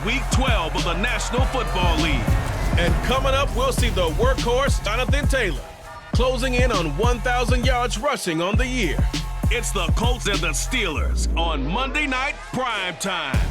Week 12 of the National Football League. And coming up, we'll see the workhorse Jonathan Taylor closing in on 1,000 yards rushing on the year. It's the Colts and the Steelers on Monday Night Prime Time.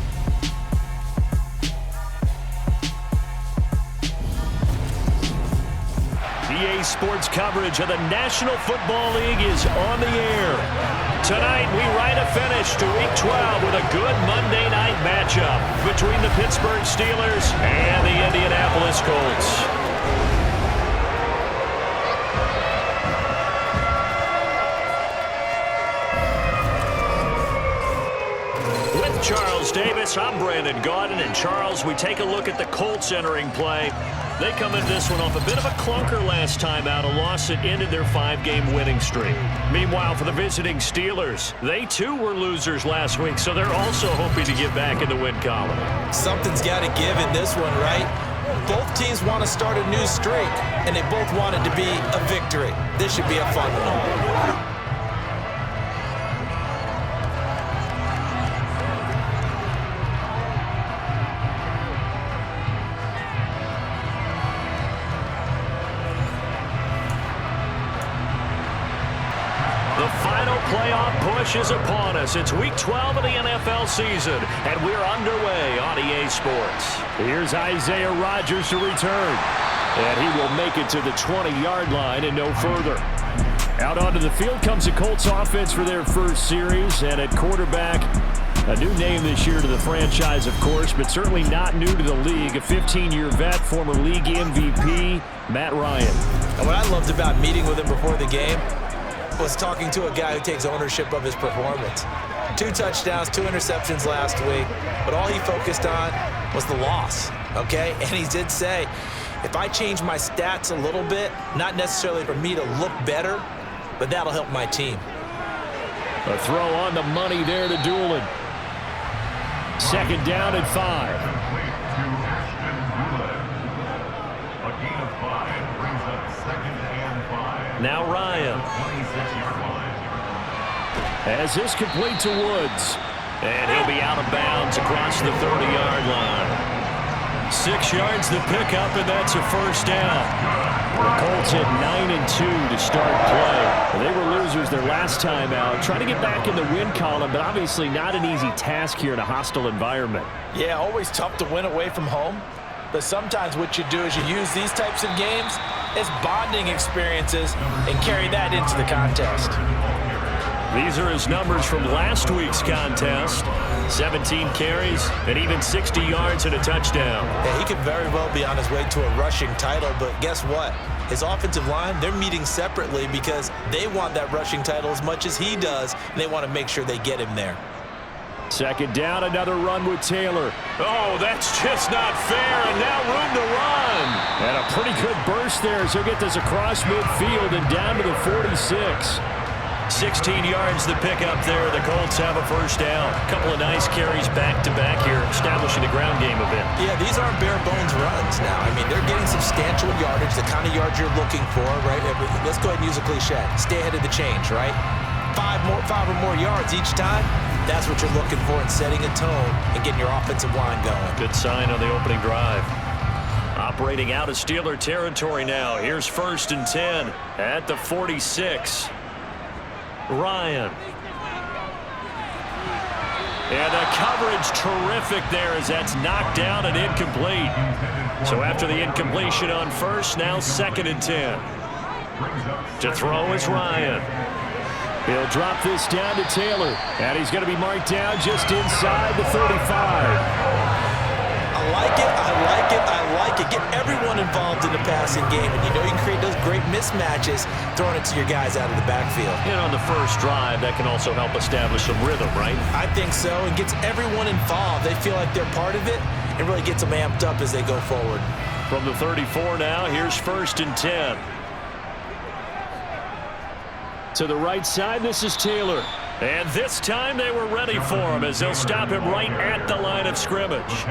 EA Sports coverage of the National Football League is on the air. Tonight, we write a finish to Week 12 with a good Monday night matchup between the Pittsburgh Steelers and the Indianapolis Colts. With Charles Davis, I'm Brandon Gaudin. And Charles, we take a look at the Colts entering play. They come into this one off a bit of a clunker last time out, a loss that ended their 5-game winning streak. Meanwhile, for the visiting Steelers, they too were losers last week, so they're also hoping to get back in the win column. Something's got to give in this one, right? Both teams want to start a new streak, and they both want it to be a victory. This should be a fun one. Is upon us. It's Week 12 of the NFL season, and we're underway on EA Sports. Here's Isaiah Rodgers to return, and he will make it to the 20-yard line and no further. Out onto the field comes the Colts offense for their first series, and at quarterback, a new name this year to the franchise, of course, but certainly not new to the league. A 15-year vet, former league MVP, Matt Ryan. And what I loved about meeting with him before the game was talking to a guy who takes ownership of his performance. 2 touchdowns, 2 interceptions last week, but all he focused on was the loss, okay? And he did say, if I change my stats a little bit, not necessarily for me to look better, but that'll help my team. A throw on the money there to Doolin. Second down and 5. Now Ryan. As this complete to Woods. And he'll be out of bounds across the 30-yard line. 6 yards to pick up, and that's a first down. The Colts hit 9-2 to start play. They were losers their last time out. Trying to get back in the win column, but obviously not an easy task here in a hostile environment. Yeah, always tough to win away from home. But sometimes what you do is you use these types of games as bonding experiences and carry that into the contest. These are his numbers from last week's contest. 17 carries and even 60 yards and a touchdown. Yeah, he could very well be on his way to a rushing title, but guess what? His offensive line, they're meeting separately because they want that rushing title as much as he does, and they want to make sure they get him there. Second down, another run with Taylor. Oh, that's just not fair, and now room to run. And a pretty good burst there as he'll get this across midfield and down to the 46. 16 yards to pick up there. The Colts have a first down. A couple of nice carries back-to-back here, establishing the ground game a bit. Yeah, these aren't bare-bones runs now. I mean, they're getting substantial yardage, the kind of yards you're looking for, right? Let's go ahead and use a cliche. Stay ahead of the change, right? 5 or more yards each time. That's what you're looking for in setting a tone and getting your offensive line going. Good sign on the opening drive. Operating out of Steeler territory now. Here's 1st and 10 at the 46. Ryan. And the coverage terrific there as that's knocked down and incomplete. So after the incompletion on first, now 2nd and 10. To throw is Ryan. He'll drop this down to Taylor. And he's going to be marked down just inside the 35. I like it, I like it, I like it. Get everyone involved in the passing game. And you know you can create those great mismatches throwing it to your guys out of the backfield. And on the first drive, that can also help establish some rhythm, right? I think so. And gets everyone involved. They feel like they're part of it and really gets them amped up as they go forward. From the 34 now, here's 1st and 10. To the right side, this is Taylor. And this time they were ready for him as they'll stop him right at the line of scrimmage.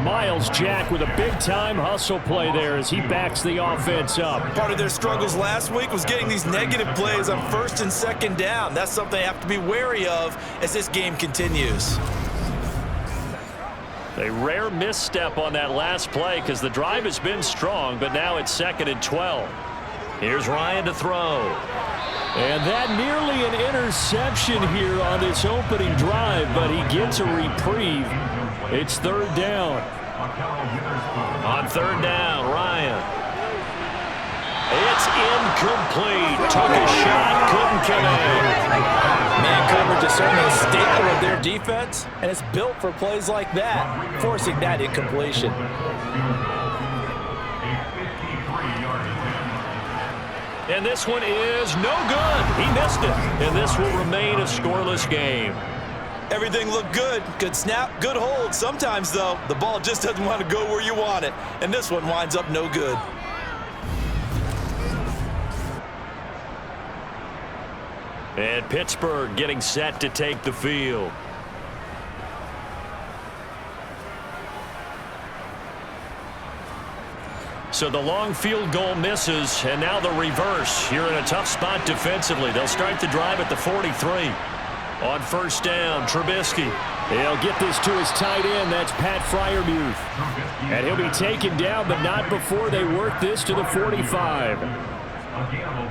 Miles Jack with a big-time hustle play there as he backs the offense up. Part of their struggles last week was getting these negative plays on 1st and 2nd down. That's something they have to be wary of as this game continues. A rare misstep on that last play because the drive has been strong, but now it's 2nd and 12. Here's Ryan to throw. And that nearly an interception here on this opening drive, but he gets a reprieve. It's 3rd down. On 3rd down, Ryan. It's incomplete. Took a shot, couldn't connect. Man coverage is certainly a staple of their defense, and it's built for plays like that, forcing that incompletion. And this one is no good. He missed it. And this will remain a scoreless game. Everything looked good. Good snap, good hold. Sometimes, though, the ball just doesn't want to go where you want it. And this one winds up no good. And Pittsburgh getting set to take the field. So the long field goal misses, and now the reverse. You're in a tough spot defensively. They'll start the drive at the 43. On 1st down, Trubisky. He'll get this to his tight end. That's Pat Freiermuth. And he'll be taken down, but not before they work this to the 45.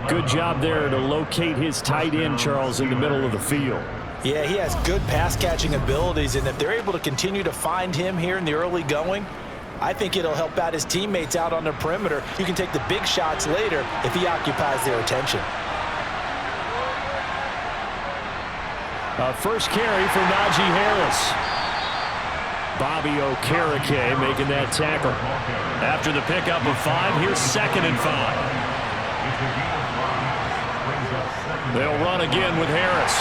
Good job there to locate his tight end, Charles, in the middle of the field. Yeah, he has good pass-catching abilities, and if they're able to continue to find him here in the early going, I think it'll help out his teammates out on the perimeter. You can take the big shots later if he occupies their attention. First carry for Najee Harris. Bobby Okereke making that tackle. After the pickup of 5, here's 2nd and 5. They'll run again with Harris.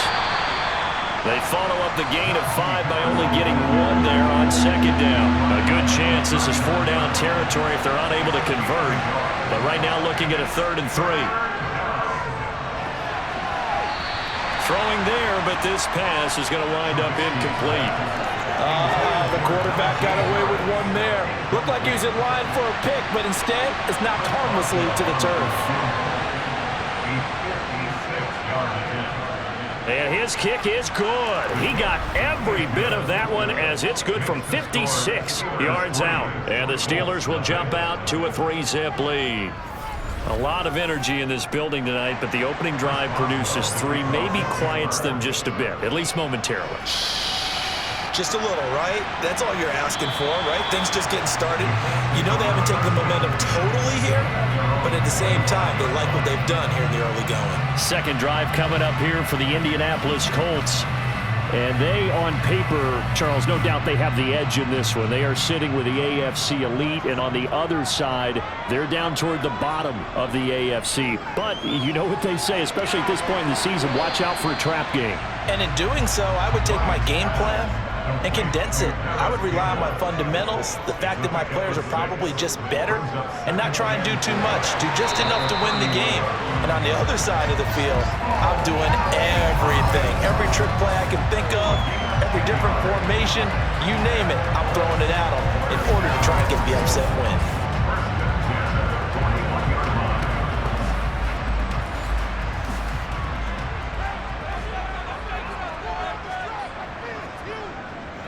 They follow up the gain of 5 by only getting 1 there on 2nd down. A good chance this is 4-down territory if they're unable to convert. But right now looking at a 3rd and 3. Throwing there, but this pass is going to wind up incomplete. The quarterback got away with 1 there. Looked like he was in line for a pick, but instead it's knocked harmlessly to the turf. And his kick is good. He got every bit of that one as it's good from 56 yards out. And the Steelers will jump out to a 3-zip lead. A lot of energy in this building tonight, but the opening drive produces 3, maybe quiets them just a bit, at least momentarily. Just a little, right? That's all you're asking for, right? Things just getting started. You know they haven't taken the momentum totally here, but at the same time, they like what they've done here in the early going. 2nd drive coming up here for the Indianapolis Colts. And they, on paper, Charles, no doubt they have the edge in this one. They are sitting with the AFC elite, and on the other side, they're down toward the bottom of the AFC. But you know what they say, especially at this point in the season, watch out for a trap game. And in doing so, I would take my game plan and condense it. I would rely on my fundamentals, the fact that my players are probably just better, and not try and do too much, do just enough to win the game. And on the other side of the field, I'm doing everything. Every trick play I can think of, every different formation, you name it, I'm throwing it at them in order to try and get the upset win.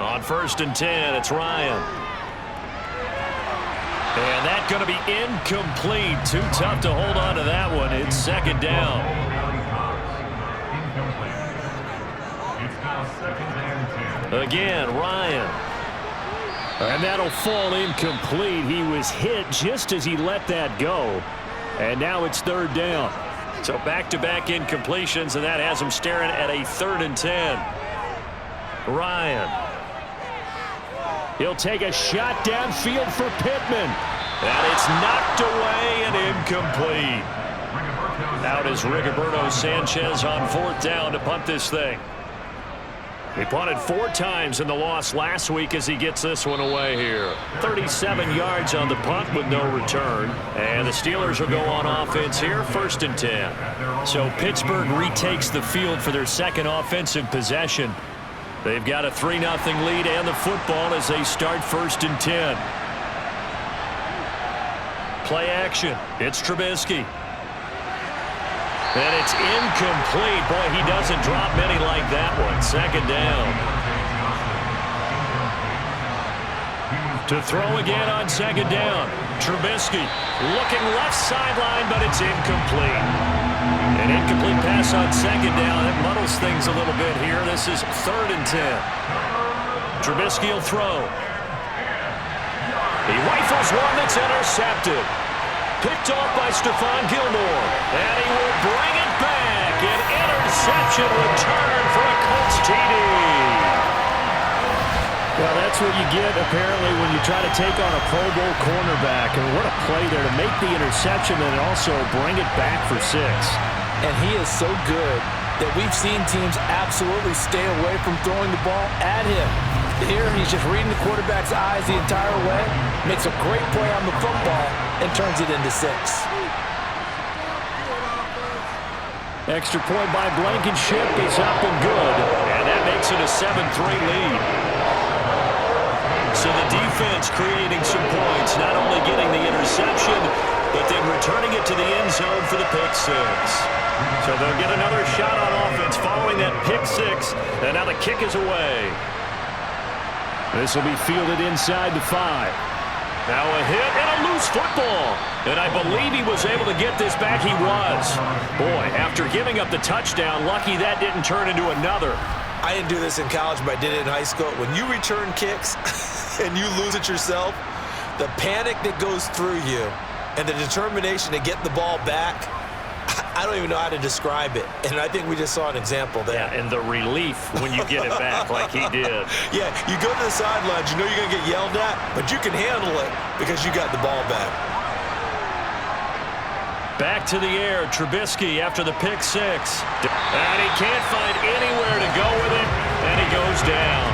On 1st and 10, it's Ryan. And that's going to be incomplete. Too tough to hold on to that one. It's 2nd down. Again, Ryan. And that'll fall incomplete. He was hit just as he let that go. And now it's 3rd down. So back-to-back incompletions, and that has him staring at a 3rd and 10. Ryan. He'll take a shot downfield for Pittman. And it's knocked away and incomplete. Out is Rigoberto Sanchez on 4th down to punt this thing. He punted 4 times in the loss last week as he gets this one away here. 37 yards on the punt with no return. And the Steelers will go on offense here, 1st and 10. So Pittsburgh retakes the field for their 2nd offensive possession. They've got a 3-0 lead and the football as they start 1st and 10. Play action. It's Trubisky. And it's incomplete. Boy, he doesn't drop many like that one. 2nd down. To throw again on second down. Trubisky looking left sideline, but it's incomplete. An incomplete pass on second down. It muddles things a little bit here. This is 3rd and 10. Trubisky will throw. He rifles one that's intercepted. Picked off by Stephon Gilmore. And he will bring it back. An interception return for a Colts TD. Well, that's what you get, apparently, when you try to take on a Pro Bowl cornerback. And what a play there to make the interception and also bring it back for 6. And he is so good that we've seen teams absolutely stay away from throwing the ball at him. Here, he's just reading the quarterback's eyes the entire way, makes a great play on the football, and turns it into 6. Extra point by Blankenship is up and good. And that makes it a 7-3 lead. So the defense creating some points, not only getting the interception, but then returning it to the end zone for the pick 6. So they'll get another shot on offense following that pick 6, and now the kick is away. This will be fielded inside the 5. Now a hit and a loose football. And I believe he was able to get this back. He was. Boy, after giving up the touchdown, lucky that didn't turn into another. I didn't do this in college, but I did it in high school. When you return kicks and you lose it yourself, the panic that goes through you and the determination to get the ball back, I don't even know how to describe it. And I think we just saw an example there. Yeah, and the relief when you get it back like he did. Yeah, you go to the sidelines, you know you're going to get yelled at, but you can handle it because you got the ball back. Back to the air, Trubisky after the pick 6. And he can't find anywhere to go with it, and he goes down.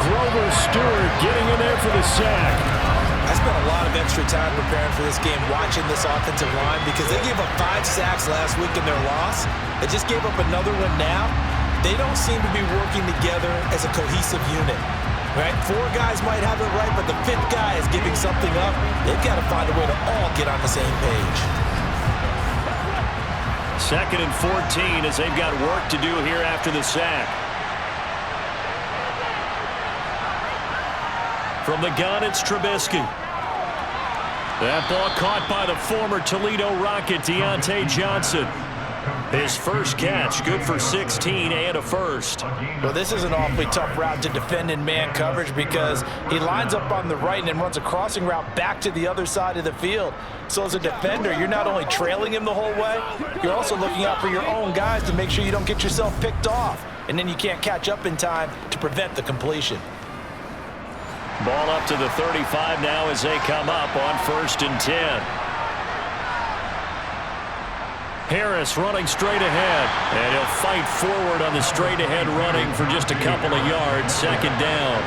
Grover Stewart getting in there for the sack. I spent a lot of extra time preparing for this game watching this offensive line because they gave up 5 sacks last week in their loss. They just gave up another one now. They don't seem to be working together as a cohesive unit. Right? 4 guys might have it right, but the 5th guy is giving something up. They've got to find a way to all get on the same page. 2nd and 14 as they've got work to do here after the sack. From the gun, it's Trubisky. That ball caught by the former Toledo Rocket, Deontay Johnson. His first catch, good for 16 and a first. Well, this is an awfully tough route to defend in man coverage because he lines up on the right and then runs a crossing route back to the other side of the field. So as a defender, you're not only trailing him the whole way, you're also looking out for your own guys to make sure you don't get yourself picked off. And then you can't catch up in time to prevent the completion. Ball up to the 35 now as they come up on 1st and 10. Harris running straight ahead, and he'll fight forward on the straight ahead running for just a couple of yards. 2nd down.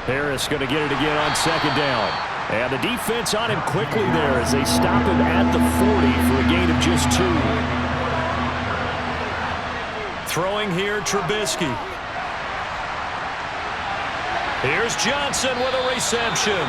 Harris going to get it again on 2nd down. And the defense on him quickly there as they stop him at the 40 for a gain of just 2. Throwing here, Trubisky. Here's Johnson with a reception.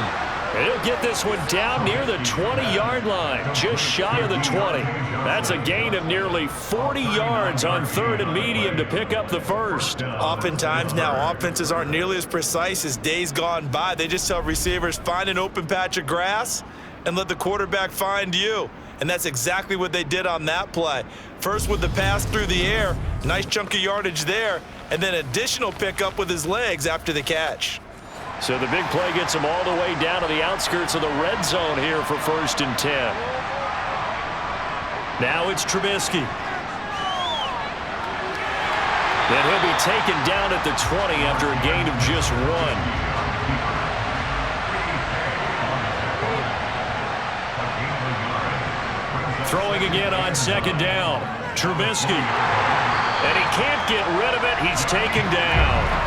He'll get this one down near the 20-yard line, just shy of the 20. That's a gain of nearly 40 yards on 3rd and medium to pick up the first. Oftentimes now, offenses aren't nearly as precise as days gone by. They just tell receivers, find an open patch of grass and let the quarterback find you. And that's exactly what they did on that play. First with the pass through the air, nice chunk of yardage there, and then additional pickup with his legs after the catch. So the big play gets him all the way down to the outskirts of the red zone here for 1st and 10. Now it's Trubisky. Then he'll be taken down at the 20 after a gain of just 1. Throwing again on 2nd down. Trubisky. And he can't get rid of it. He's taken down.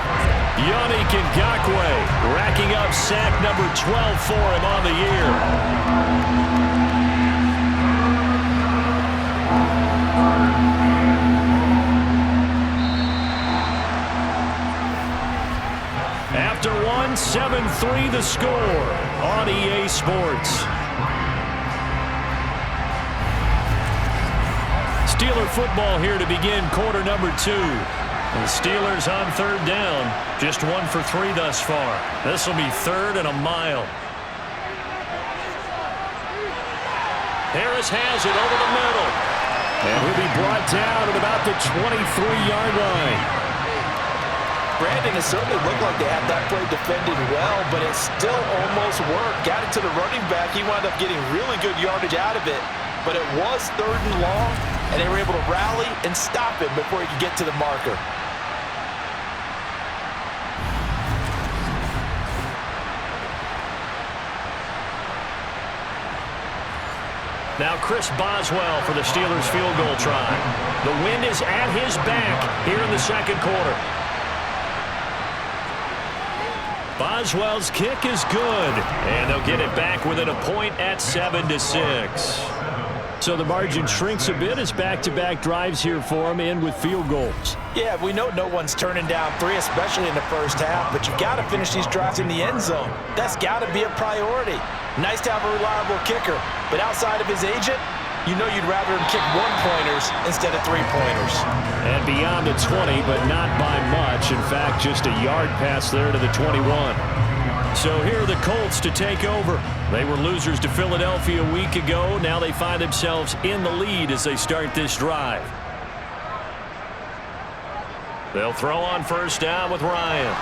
Yannick Ngakoue racking up sack number 12 for him on the year. After 1, 7-3 the score on EA Sports. Steeler football here to begin quarter number 2. The Steelers on third down. Just 1 for 3 thus far. This will be 3rd and a mile. Harris has it over the middle. And he'll be brought down at about the 23-yard line. Brandon, it certainly looked like they had that play defended well, but it still almost worked. Got it to the running back. He wound up getting really good yardage out of it, but it was 3rd and long, and they were able to rally and stop him before he could get to the marker. Now Chris Boswell for the Steelers field goal try. The wind is at his back here in the second quarter. Boswell's kick is good, and they'll get it back within a point at 7-6. So the margin shrinks a bit as back-to-back drives here for him, and with field goals. Yeah, we know no one's turning down 3, especially in the first half, but you got to finish these drives in the end zone. That's got to be a priority. Nice to have a reliable kicker, but outside of his agent, you know you'd rather him kick 1-pointers instead of 3-pointers. And beyond the 20, but not by much. In fact, just a yard pass there to the 21. So here are the Colts to take over. They were losers to Philadelphia a week ago. Now they find themselves in the lead as they start this drive. They'll throw on first down with Ryan.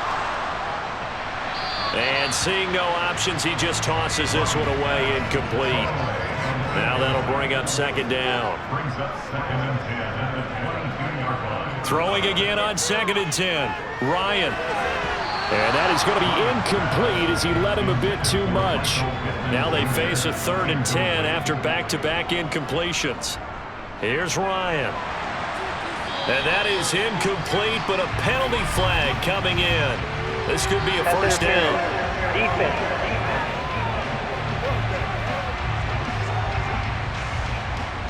And seeing no options, he just tosses this one away, incomplete. Now that'll bring up second down. Throwing again on 2nd and 10. Ryan. And that is going to be incomplete as he led him a bit too much. Now they face a 3rd and 10 after back-to-back incompletions. Here's Ryan. And that is incomplete, but a penalty flag coming in. This could be a first down.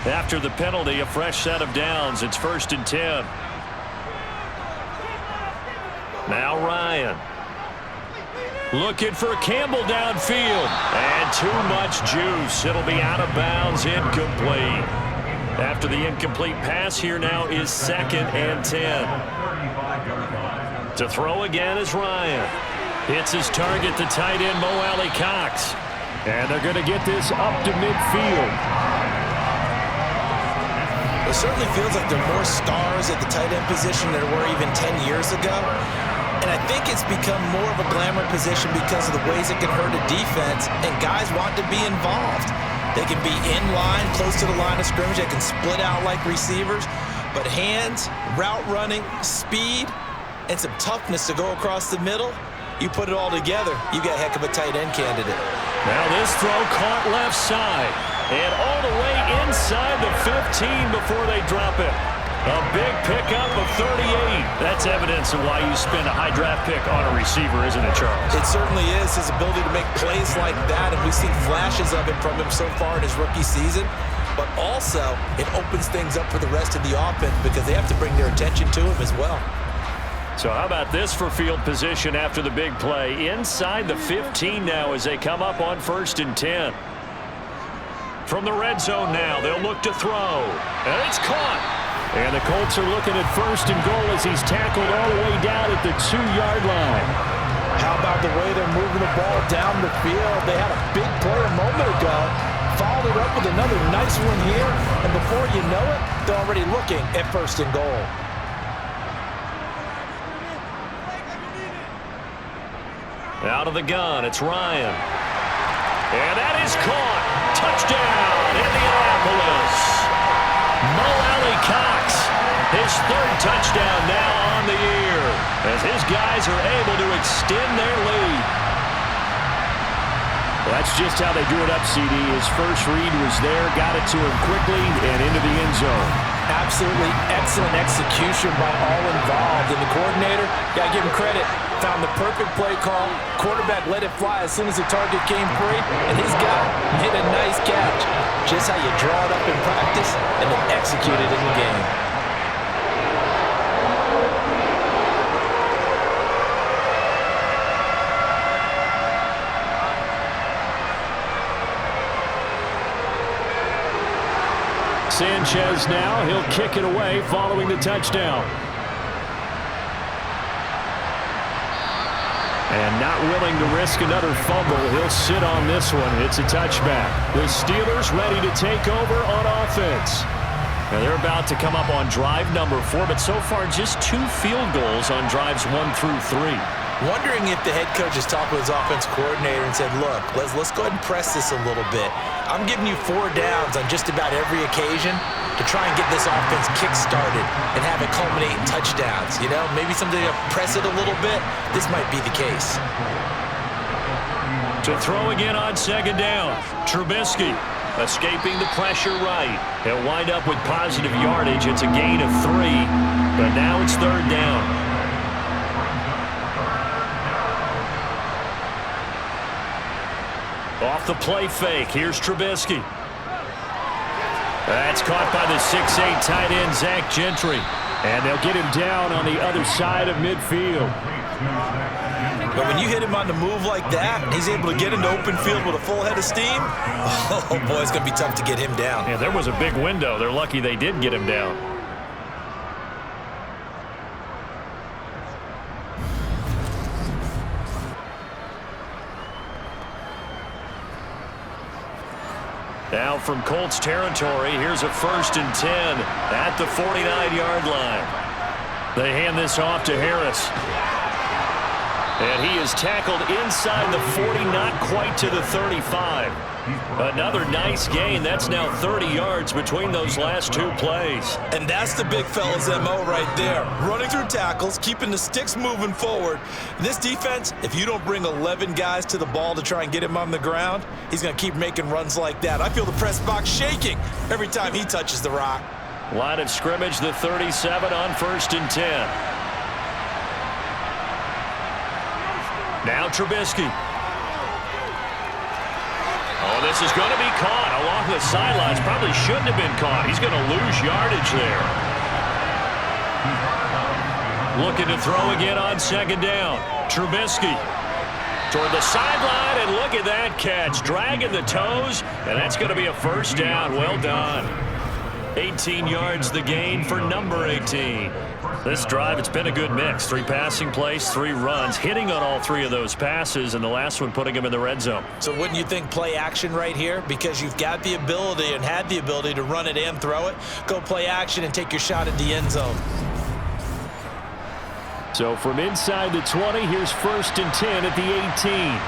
After the penalty, a fresh set of downs. It's 1st and 10. Now Ryan. Looking for Campbell downfield. And too much juice. It'll be out of bounds, incomplete. After the incomplete pass, here now is 2nd and 10. To throw again is Ryan. Hits his target, the tight end, Mo Alley Cox. And they're going to get this up to midfield. It certainly feels like there are more stars at the tight end position than there were even 10 years ago. And I think it's become more of a glamour position because of the ways it can hurt a defense, and guys want to be involved. They can be in line, close to the line of scrimmage. They can split out like receivers. But hands, route running, speed, and some toughness to go across the middle, you put it all together, you got a heck of a tight end candidate. Now this throw caught left side. And all the way inside the 15 before they drop it. A big pickup of 38. That's evidence of why you spend a high draft pick on a receiver, isn't it, Charles? It certainly is. His ability to make plays like that, and we've seen flashes of it from him so far in his rookie season. But also, it opens things up for the rest of the offense because they have to bring their attention to him as well. So how about this for field position after the big play? Inside the 15 now as they come up on 1st and 10. From the red zone now, they'll look to throw. And it's caught. And the Colts are looking at 1st and goal as he's tackled all the way down at the 2-yard line. How about the way they're moving the ball down the field? They had a big play a moment ago. Followed it up with another nice one here. And before you know it, they're already looking at 1st and goal. Out of the gun, it's Ryan. And that is caught. Touchdown, Indianapolis. Mo Alley Cox, his 3rd touchdown now on the year, as his guys are able to extend their lead. Well, that's just how they drew it up, CD. His first read was there, got it to him quickly, and into the end zone. Absolutely excellent execution by all involved. And the coordinator, got to give him credit, found the perfect play call. Quarterback let it fly as soon as the target came free, and his guy hit a nice catch. Just how you draw it up in practice and then execute it in the game. Sanchez now, he'll kick it away following the touchdown. And not willing to risk another fumble, he'll sit on this one. It's a touchback. The Steelers ready to take over on offense. Now they're about to come up on drive number 4, but so far just 2 field goals on drives 1 through 3. Wondering if the head coach has talked with his offense coordinator and said, look, let's go ahead and press this a little bit. I'm giving you 4 downs on just about every occasion to try and get this offense kick-started and have it culminate in touchdowns. You know, maybe something to press it a little bit. This might be the case. To throw again on second down. Trubisky escaping the pressure right. He'll wind up with positive yardage. It's a gain of 3, but now it's third down. Off the play fake, here's Trubisky. That's caught by the 6'8" tight end, Zach Gentry. And they'll get him down on the other side of midfield. But when you hit him on the move like that, and he's able to get into open field with a full head of steam, oh boy, it's going to be tough to get him down. Yeah, there was a big window. They're lucky they did get him down. Now from Colts territory, here's a 1st and 10 at the 49-yard line. They hand this off to Harris. And he is tackled inside the 40, not quite to the 35. Another nice gain. That's now 30 yards between those last 2 plays. And that's the big fella's MO right there. Running through tackles, keeping the sticks moving forward. This defense, if you don't bring 11 guys to the ball to try and get him on the ground, he's going to keep making runs like that. I feel the press box shaking every time he touches the rock. Line of scrimmage, the 37 on 1st and 10. Now Trubisky. Oh, this is going to be caught along the sidelines. Probably shouldn't have been caught. He's going to lose yardage there. Looking to throw again on second down. Trubisky toward the sideline, and look at that catch. Dragging the toes, and that's going to be a 1st down. Well done. 18 yards the gain for number 18. This drive, it's been a good mix. 3 passing plays, 3 runs, hitting on all 3 of those passes, and the last one putting him in the red zone. So wouldn't you think play action right here? Because you've got the ability and had the ability to run it and throw it. Go play action and take your shot at the end zone. So from inside the 20, here's 1st and 10 at the 18.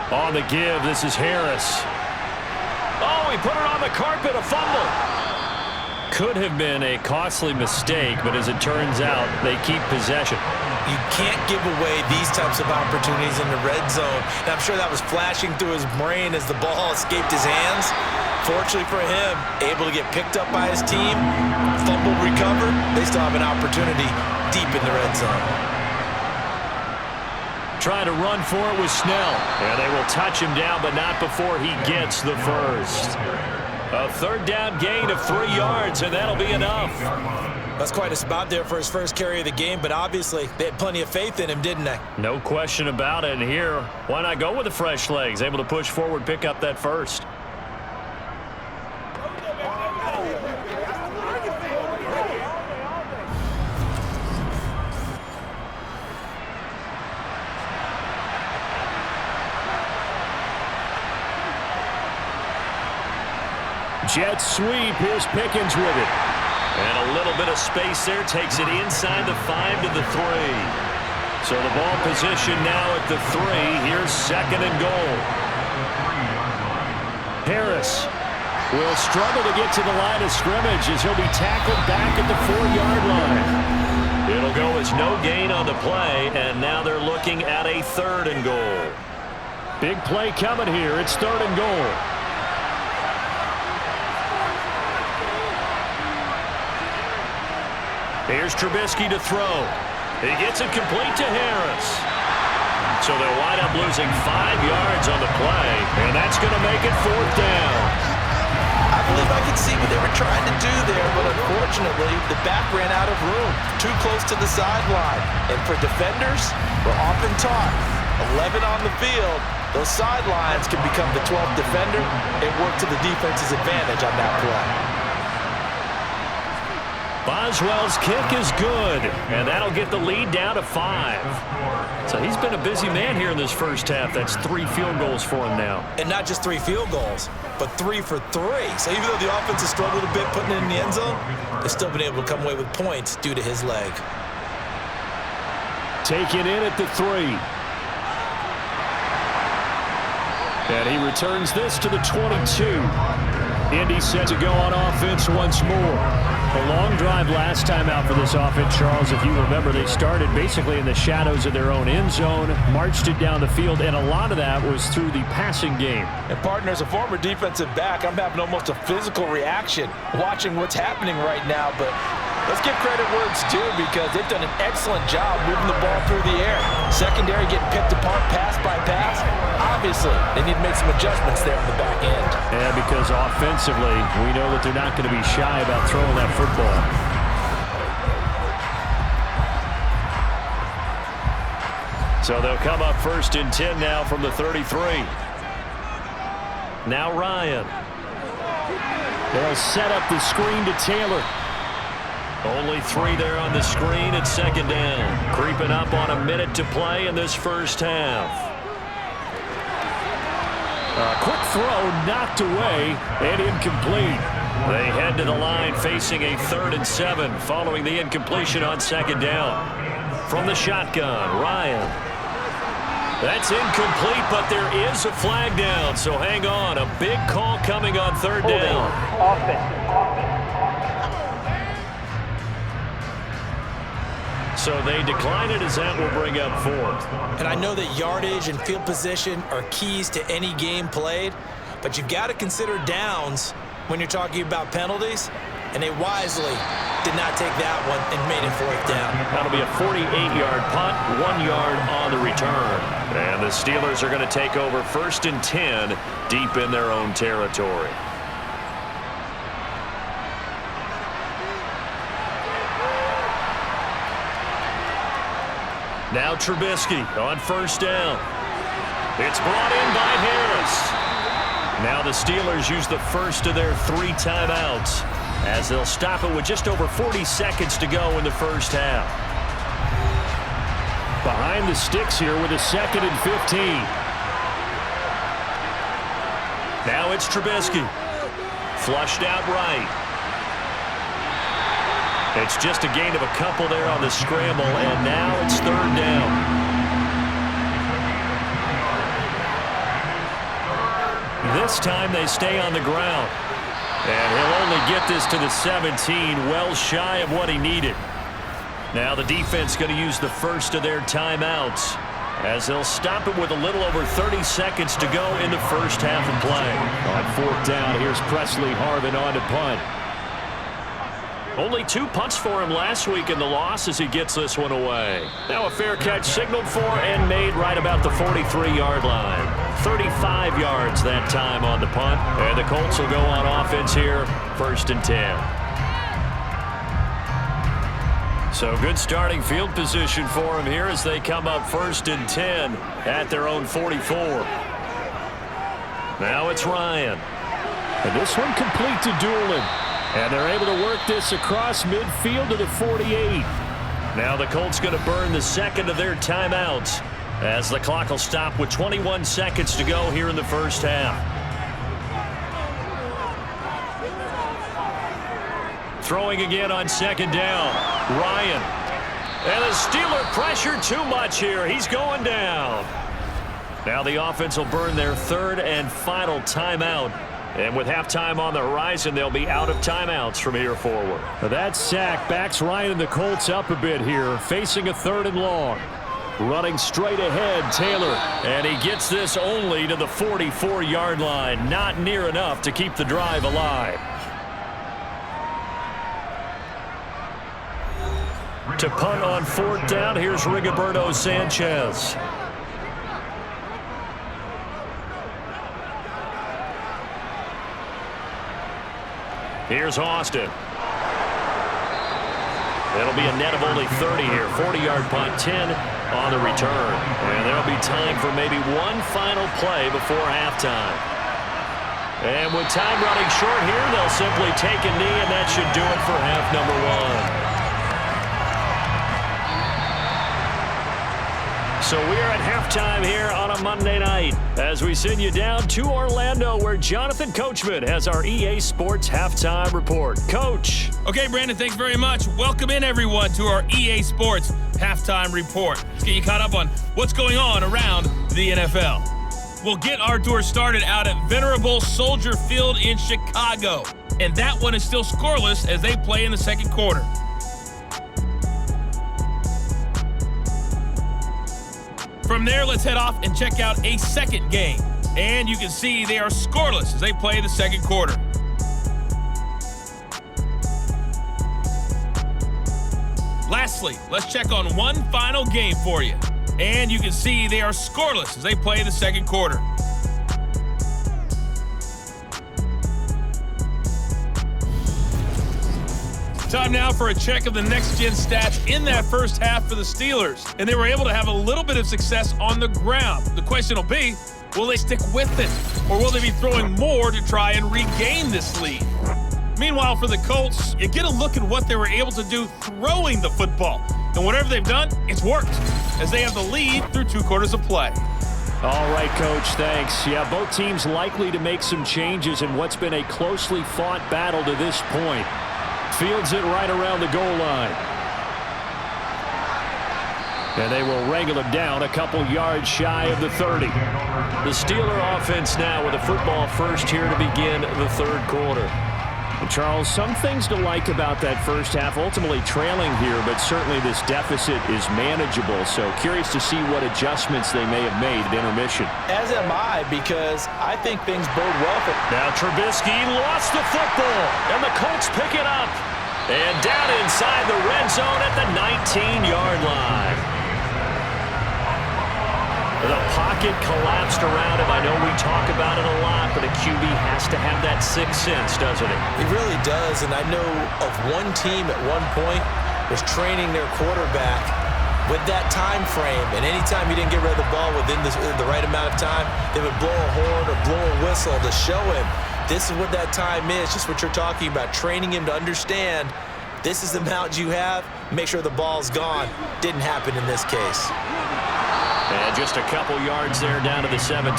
On the give, this is Harris. Oh, he put it on the carpet, a fumble. Could have been a costly mistake, but as it turns out, they keep possession. You can't give away these types of opportunities in the red zone. And I'm sure that was flashing through his brain as the ball escaped his hands. Fortunately for him, able to get picked up by his team, fumble recovered, they still have an opportunity deep in the red zone. Trying to run for it with Snell. And they will touch him down, but not before he gets the first. A 3rd down gain of 3 yards, and that'll be enough. That's quite a spot there for his first carry of the game, but obviously they had plenty of faith in him, didn't they? No question about it. And here, why not go with the fresh legs? Able to push forward, pick up that first. Jet sweep. Here's Pickens with it. And a little bit of space there. Takes it inside the 5 to the 3. So the ball position now at the 3. Here's 2nd and goal. Harris will struggle to get to the line of scrimmage as he'll be tackled back at the 4-yard line. It'll go as no gain on the play, and now they're looking at a 3rd and goal. Big play coming here. It's 3rd and goal. Here's Trubisky to throw. He gets it complete to Harris. So they'll wind up losing 5 yards on the play, and that's going to make it 4th down. I believe I could see what they were trying to do there, but unfortunately, the back ran out of room, too close to the sideline. And for defenders, we're often taught, 11 on the field, those sidelines can become the 12th defender. It worked to the defense's advantage on that play. Boswell's kick is good, and that'll get the lead down to 5. So he's been a busy man here in this first half. That's 3 field goals for him now. And not just 3 field goals, but 3 for 3. So even though the offense has struggled a bit putting it in the end zone, they've still been able to come away with points due to his leg. Taken in at the 3. And he returns this to the 22. Indy set to go on offense once more. A long drive last time out for this offense, Charles. If you remember, they started basically in the shadows of their own end zone, marched it down the field, and a lot of that was through the passing game. And, partner, as a former defensive back, I'm having almost a physical reaction watching what's happening right now. But let's give credit where it's due because they've done an excellent job moving the ball through the air. Secondary getting picked apart pass by pass. Obviously, they need to make some adjustments there in the back end. Yeah, because offensively, we know that they're not going to be shy about throwing that football. So they'll come up 1st and 10 now from the 33. Now Ryan. They'll set up the screen to Taylor. Only 3 there on the screen at 2nd down. Creeping up on a minute to play in this first half. A quick throw knocked away and incomplete. They head to the line facing a 3rd and 7 following the incompletion on 2nd down. From the shotgun, Ryan. That's incomplete, but there is a flag down, so hang on. A big call coming on 3rd down. So they decline it as that will bring up 4th. And I know that yardage and field position are keys to any game played, but you've got to consider downs when you're talking about penalties, and they wisely did not take that one and made it 4th down. That'll be a 48-yard punt, 1 yard on the return. And the Steelers are going to take over 1st and 10 deep in their own territory. Now Trubisky on 1st down. It's brought in by Harris. Now the Steelers use the first of their 3 timeouts as they'll stop it with just over 40 seconds to go in the first half. Behind the sticks here with a 2nd and 15. Now it's Trubisky. Flushed out right. It's just a gain of a couple there on the scramble, and now it's 3rd down. This time they stay on the ground. And he'll only get this to the 17, well shy of what he needed. Now the defense going to use the first of their timeouts as they'll stop it with a little over 30 seconds to go in the first half of play. On 4th down, here's Presley Harvin on to punt. Only 2 punts for him last week in the loss as he gets this one away. Now a fair catch signaled for and made right about the 43-yard line. 35 yards that time on the punt. And the Colts will go on offense here, 1st and 10. So good starting field position for him here as they come up 1st and 10 at their own 44. Now it's Ryan. And this one complete to Doolin. And they're able to work this across midfield to the 48. Now the Colts going to burn the 2nd of their timeouts as the clock will stop with 21 seconds to go here in the first half. Throwing again on 2nd down. Ryan. And the Steeler pressure too much here. He's going down. Now the offense will burn their 3rd and final timeout. And with halftime on the horizon, they'll be out of timeouts from here forward. That sack backs Ryan and the Colts up a bit here, facing a 3rd and long. Running straight ahead, Taylor. And he gets this only to the 44-yard line. Not near enough to keep the drive alive. To punt on 4th down, here's Rigoberto Sanchez. Here's Austin. It'll be a net of only 30 here. 40-yard punt, 10 on the return. And there'll be time for maybe one final play before halftime. And with time running short here, they'll simply take a knee, and that should do it for half number one. So we are at halftime here on a Monday night as we send you down to Orlando, where Jonathan Coachman has our EA Sports Halftime Report. Coach. Okay, Brandon, thanks very much. Welcome in, everyone, to our EA Sports Halftime Report. Let's get you caught up on what's going on around the NFL. We'll get our tour started out at Venerable Soldier Field in Chicago. And that one is still scoreless as they play in the second quarter. From there, let's head off and check out a second game. And you can see they are scoreless as they play the second quarter. Lastly, let's check on one final game for you. And you can see they are scoreless as they play the second quarter. Time now for a check of the next-gen stats in that first half for the Steelers. And they were able to have a little bit of success on the ground. The question will be, will they stick with it? Or will they be throwing more to try and regain this lead? Meanwhile, for the Colts, you get a look at what they were able to do throwing the football. And whatever they've done, it's worked, as they have the lead through 2 quarters of play. All right, Coach, thanks. Yeah, both teams likely to make some changes in what's been a closely fought battle to this point. Fields it right around the goal line. And they will wrangle him down a couple yards shy of the 30. The Steeler offense now with a football first here to begin the third quarter. And Charles, some things to like about that first half, ultimately trailing here, but certainly this deficit is manageable. So curious to see what adjustments they may have made at intermission. As am I, because I think things bode well for them. Now Trubisky lost the football, and the Colts pick it up. And down inside the red zone at the 19-yard line. The pocket collapsed around him. I know we talk about it a lot, but a QB has to have that sixth sense, doesn't it? He really does, and I know of one team at one point was training their quarterback with that time frame, and anytime he didn't get rid of the ball within the right amount of time, they would blow a horn or blow a whistle to show him this is what that time is, just what you're talking about, training him to understand this is the amount you have, make sure the ball's gone. Didn't happen in this case. And just a couple yards there down to the 17.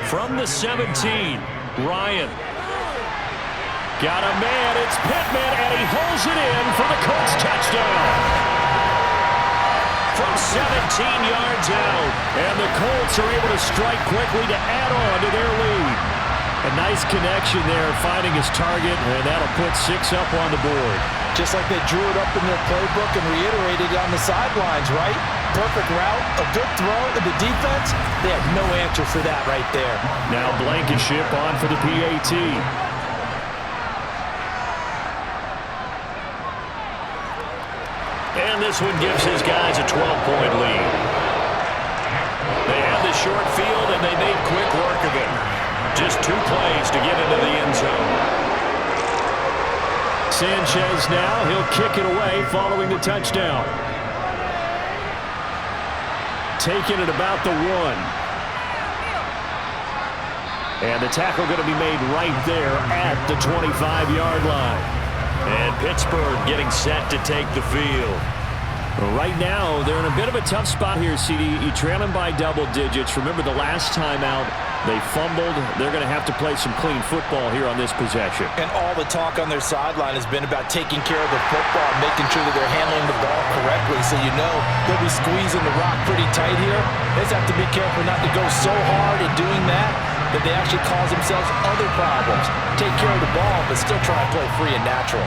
From the 17, Ryan. Got a man, it's Pittman, and he holds it in for the Colts touchdown. From 17 yards out, and the Colts are able to strike quickly to add on to their lead. A nice connection there, finding his target, and that'll put 6 up on the board. Just like they drew it up in their playbook and reiterated it on the sidelines, right? Perfect route, a good throw to the defense. They have no answer for that right there. Now Blankenship on for the PAT. And this one gives his guys a 12-point lead. They had the short field, and they made quick work of it. Just 2 plays to get into the end zone. Sanchez now, he'll kick it away following the touchdown. Taking it about the 1. And the tackle going to be made right there at the 25-yard line. And Pittsburgh getting set to take the field. Right now, they're in a bit of a tough spot here, CD. You trail them by double digits. Remember the last time out, they fumbled. They're going to have to play some clean football here on this possession. And all the talk on their sideline has been about taking care of the football, making sure that they're handling the ball correctly. So you know they'll be squeezing the rock pretty tight here. They just have to be careful not to go so hard in doing that they actually cause themselves other problems. Take care of the ball, but still try to play free and natural.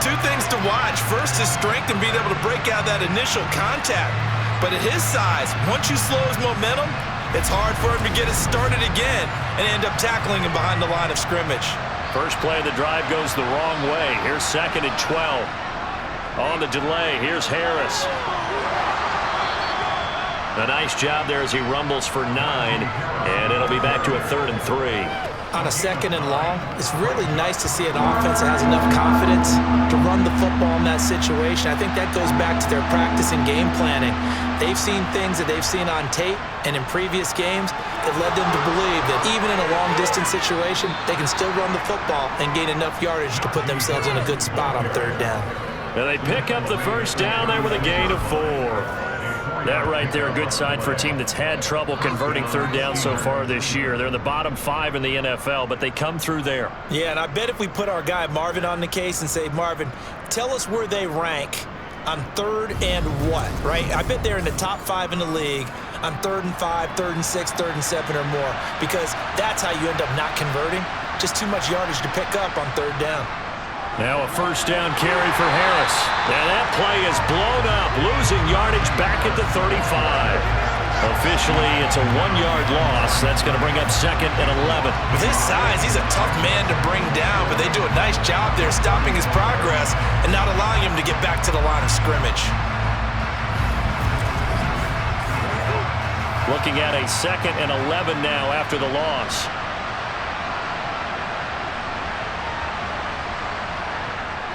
2 things to watch. First is strength and being able to break out that initial contact. But at his size, once you slow his momentum, it's hard for him to get it started again and end up tackling him behind the line of scrimmage. First play of the drive goes the wrong way. Here's 2nd and 12. On the delay, here's Harris. A nice job there as he rumbles for 9, and it'll be back to a 3rd and 3. On a 2nd and long, it's really nice to see an offense that has enough confidence to run the football in that situation. I think that goes back to their practice and game planning. They've seen things that they've seen on tape and in previous games that led them to believe that even in a long-distance situation, they can still run the football and gain enough yardage to put themselves in a good spot on 3rd down. And they pick up the 1st down there with a gain of 4. That right there, a good sign for a team that's had trouble converting 3rd down so far this year. They're in the bottom 5 in the NFL, but they come through there. Yeah, and I bet if we put our guy Marvin on the case and say, Marvin, tell us where they rank on 3rd and what, right? I bet they're in the top 5 in the league on 3rd and 5, 3rd and 6, 3rd and 7 or more, because that's how you end up not converting. Just too much yardage to pick up on 3rd down. Now a 1st down carry for Harris. And that play is blown up, losing yardage back at the 35. Officially, it's a 1-yard loss. That's going to bring up 2nd and 11. With his size, he's a tough man to bring down, but they do a nice job there stopping his progress and not allowing him to get back to the line of scrimmage. Looking at a 2nd and 11 now after the loss.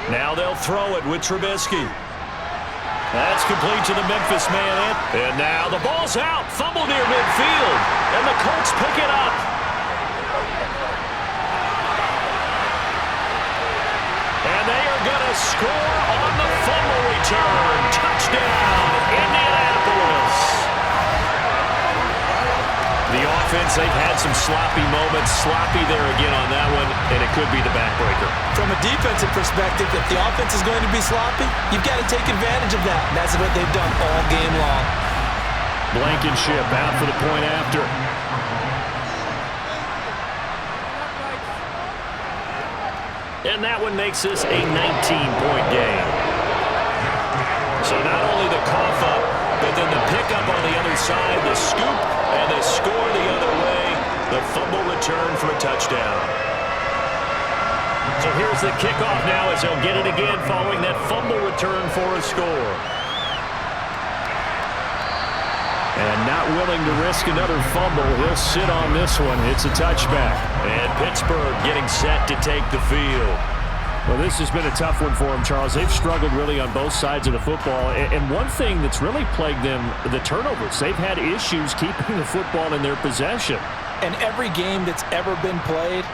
Now they'll throw it with Trubisky. That's complete to the Memphis man. And now the ball's out. Fumble near midfield. And the Colts pick it up. And they are going to score on the fumble return. Touchdown, Indianapolis. The offense, they've had some sloppy moments. Sloppy there again on that one, and it could be the backbreaker. From a defensive perspective, if the offense is going to be sloppy, you've got to take advantage of that. And that's what they've done all game long. Blankenship out for the point after. And that one makes this a 19-point game. So not only the cough up, but then the pickup on the other side, the scoop, and the score the other way. The fumble return for a touchdown. So here's the kickoff now as they'll get it again following that fumble return for a score. And not willing to risk another fumble, he'll sit on this one. It's a touchback. And Pittsburgh getting set to take the field. Well, this has been a tough one for them, Charles. They've struggled really on both sides of the football. And one thing that's really plagued them, the turnovers. They've had issues keeping the football in their possession. And every game that's ever been played,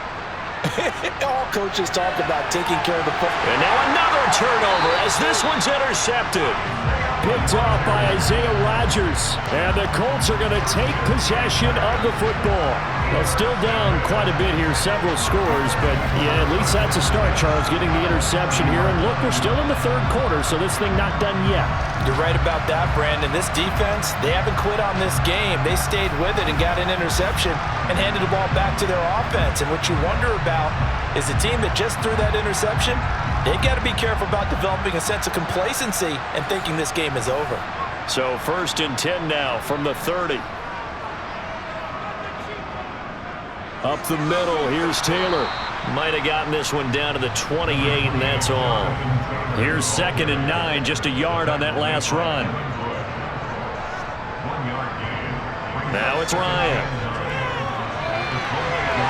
all coaches talk about taking care of the football. And now another turnover as this one's intercepted. Picked off by Isaiah Rodgers. And the Colts are going to take possession of the football. Well, still down quite a bit here, several scores, but yeah, at least that's a start, Charles, getting the interception here. And look, we're still in the 3rd quarter, so this thing not done yet. You're right about that, Brandon. This defense, they haven't quit on this game. They stayed with it and got an interception and handed the ball back to their offense. And what you wonder about is the team that just threw that interception, they've got to be careful about developing a sense of complacency and thinking this game is over. So 1st and 10 now from the 30. Up the middle, here's Taylor. Might have gotten this one down to the 28, and that's all. Here's 2nd and 9, just a yard on that last run. Now it's Ryan.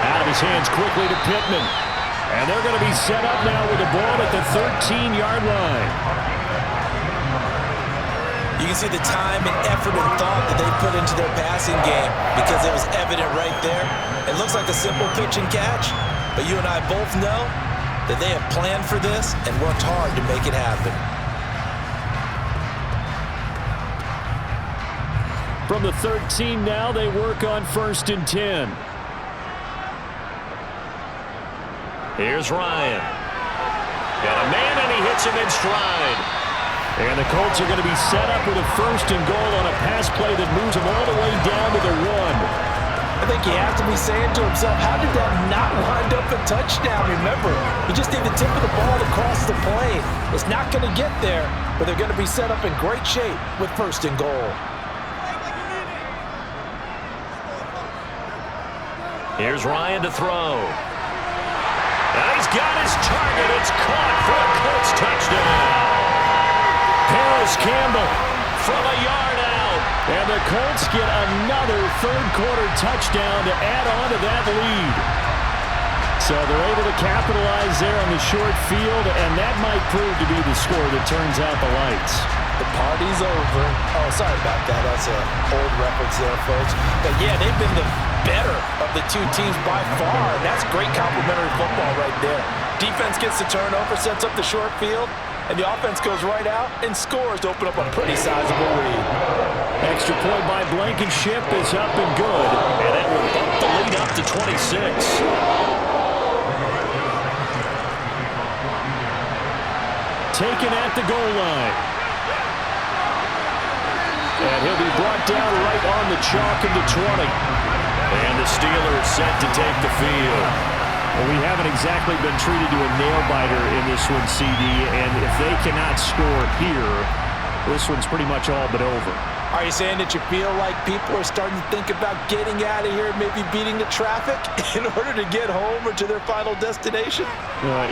Out of his hands quickly to Pittman. And they're going to be set up now with the ball at the 13-yard line. You can see the time and effort and thought that they put into their passing game because it was evident right there. It looks like a simple pitch and catch, but you and I both know that they have planned for this and worked hard to make it happen. From the 13 now, they work on 1st and 10. Here's Ryan. Got a man, and he hits him in stride. And the Colts are going to be set up with a 1st and goal on a pass play that moves them all the way down to the 1. I think he has to be saying to himself, how did that not wind up a touchdown? Remember, you just need the tip of the ball to cross the plane. It's not going to get there, but they're going to be set up in great shape with 1st and goal. Here's Ryan to throw. And he's got his target. It's caught for a Colts touchdown. Paris Campbell from a yard out. And the Colts get another third-quarter touchdown to add on to that lead. So they're able to capitalize there on the short field, and that might prove to be the score that turns out the lights. The party's over. Oh, sorry about that. That's an old reference there, folks. But, yeah, they've been the better of the two teams by far, and that's great complimentary football right there. Defense gets the turnover, sets up the short field, and the offense goes right out and scores to open up a pretty sizable lead. Extra point by Blankenship is up and good, And that will bump the lead up to 26. Taken at the goal line. And he'll be brought down right on the chalk of the 20. And the Steelers set to take the field. Well, we haven't exactly been treated to a nail-biter in this one, CD, and if they cannot score here, this one's pretty much all but over. Are you saying that you feel like people are starting to think about getting out of here, maybe beating the traffic in order to get home or to their final destination?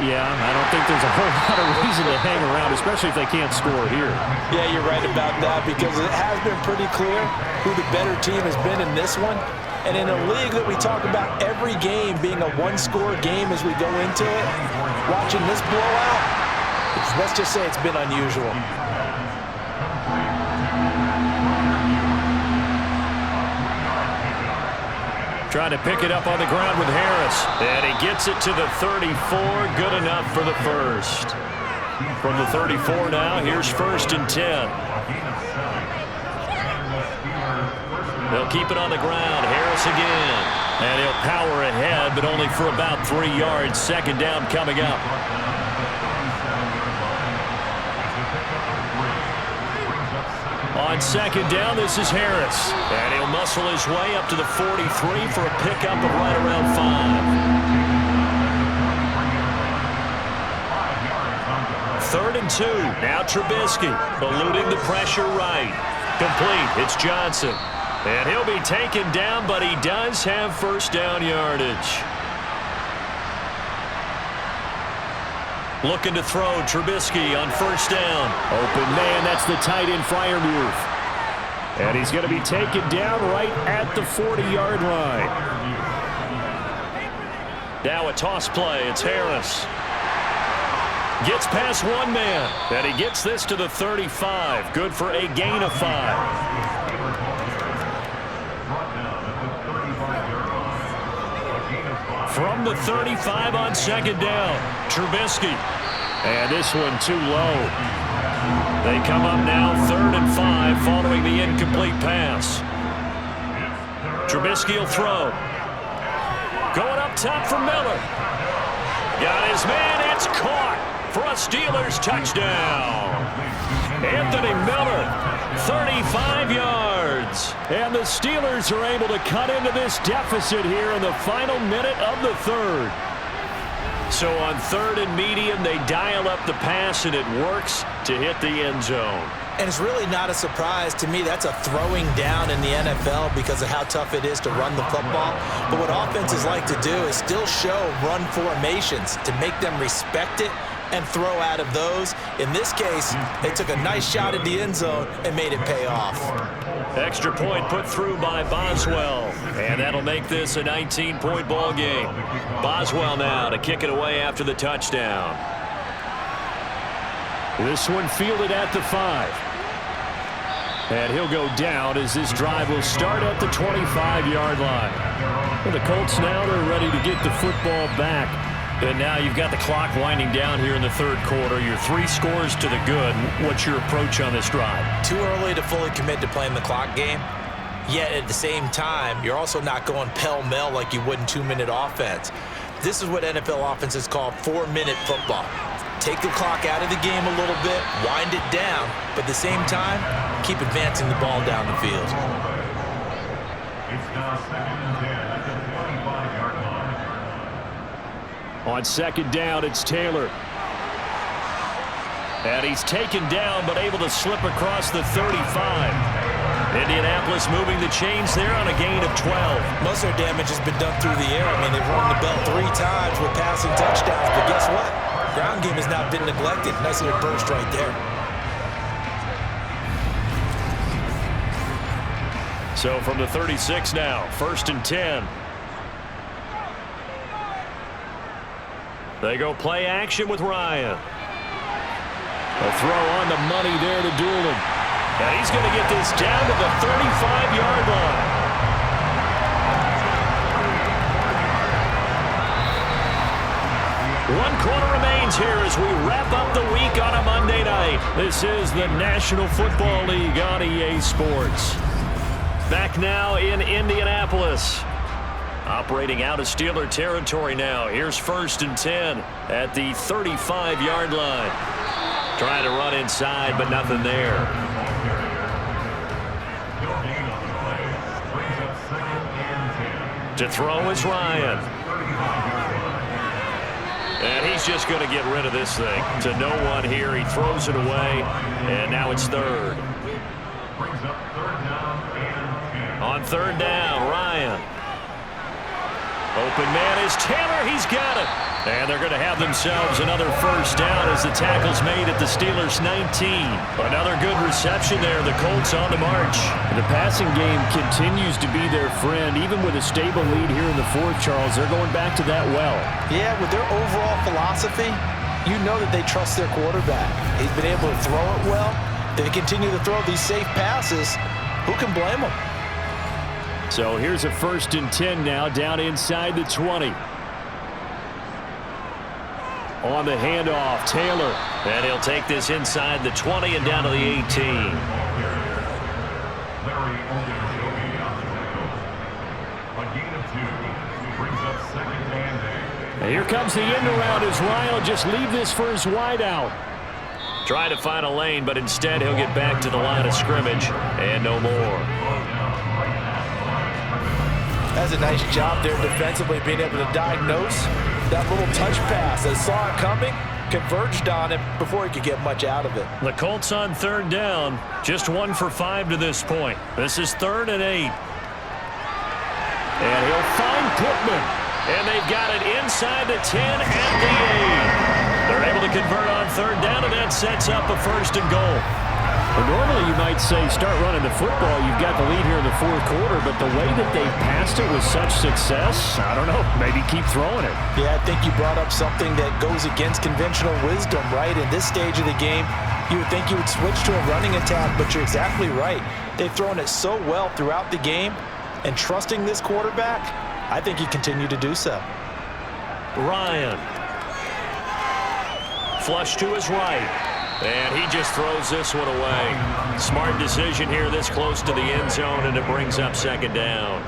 Yeah, I don't think there's a whole lot of reason to hang around, especially if they can't score here. Yeah, you're right about that, because it has been pretty clear who the better team has been in this one. And in a league that we talk about every game being a one-score game as we go into it, watching this blowout, let's just say it's been unusual. Trying to pick it up on the ground with Harris. And he gets it to the 34. Good enough for the first. From the 34 now, here's 1st and 10. They'll keep it on the ground. Harris again. And he'll power ahead, but only for about 3 yards. 2nd down coming up. On 2nd down, this is Harris. And he'll muscle his way up to the 43 for a pickup of right around 5. 3rd and 2. Now Trubisky eluding the pressure right. Complete. It's Johnson. And he'll be taken down, but he does have 1st down yardage. Looking to throw, Trubisky on 1st down. Open man, that's the tight end flyer move. And he's going to be taken down right at the 40-yard line. Now a toss play, it's Harris. Gets past one man, and he gets this to the 35. Good for a gain of 5. From the 35 on 2nd down, Trubisky. And this one too low. They come up now 3rd and 5 following the incomplete pass. Trubisky will throw. Going up top for Miller. Got his man, it's caught for a Steelers touchdown. Anthony Miller, 35 yards. And the Steelers are able to cut into this deficit here in the final minute of the 3rd. So on 3rd and medium, they dial up the pass, and it works to hit the end zone. And it's really not a surprise to me. That's a throwing down in the NFL because of how tough it is to run the football. But what offenses like to do is still show run formations to make them respect it and throw out of those. In this case, they took a nice shot at the end zone and made it pay off. Extra point put through by Boswell. And that'll make this a 19-point ball game. Boswell now to kick it away after the touchdown. This one fielded at the 5. And he'll go down as this drive will start at the 25-yard line. And the Colts now, they're ready to get the football back. And now you've got the clock winding down here in the 3rd quarter. You're 3 scores to the good. What's your approach on this drive? Too early to fully commit to playing the clock game. Yet at the same time, you're also not going pell-mell like you would in 2-minute offense. This is what NFL offenses call 4-minute football. Take the clock out of the game a little bit, wind it down, but at the same time, keep advancing the ball down the field. On 2nd down, it's Taylor. And he's taken down, but able to slip across the 35. Indianapolis moving the chains there on a gain of 12. Most of their damage has been done through the air. I mean, they've rung the bell 3 times with passing touchdowns, but guess what? Ground game has now been neglected. Nice little burst right there. So from the 36 now, 1st and 10. They go play action with Ryan. A throw on the money there to Doolin. And he's going to get this down to the 35-yard line. One quarter remains here as we wrap up the week on a Monday night. This is the National Football League on EA Sports. Back now in Indianapolis. Operating out of Steeler territory now. Here's 1st and 10 at the 35-yard line. Trying to run inside, but nothing there. To throw is Ryan. And he's just going to get rid of this thing. To no one here. He throws it away, and now it's 3rd. On 3rd down, Ryan. Open man is Taylor. He's got it. And they're going to have themselves another 1st down as the tackle's made at the Steelers' 19. Another good reception there. The Colts on the march. The passing game continues to be their friend. Even with a stable lead here in the 4th, Charles, they're going back to that well. Yeah, with their overall philosophy, you know that they trust their quarterback. He's been able to throw it well. They continue to throw these safe passes. Who can blame them? So here's a 1st and 10 now, down inside the 20. On the handoff, Taylor. And he'll take this inside the 20 and down to the 18. And here comes the end around as Ryan will just leave this for his wideout. Try to find a lane, but instead he'll get back to the line of scrimmage and no more. That's a nice job there defensively, being able to diagnose that little touch pass. They saw it coming, converged on it before he could get much out of it. The Colts on 3rd down, just 1 for 5 to this point. This is 3rd and 8. And he'll find Pittman. And they've got it inside the 10 and the 8. They're able to convert on 3rd down, and that sets up a 1st and goal. Well, normally you might say start running the football. You've got the lead here in the 4th quarter, but the way that they've passed it with such success, I don't know, maybe keep throwing it. Yeah, I think you brought up something that goes against conventional wisdom, right? In this stage of the game, you would think you would switch to a running attack, but you're exactly right. They've thrown it so well throughout the game, and trusting this quarterback, I think he continued to do so. Ryan. Flush to his right. And he just throws this one away. Smart decision here this close to the end zone, and it brings up 2nd down.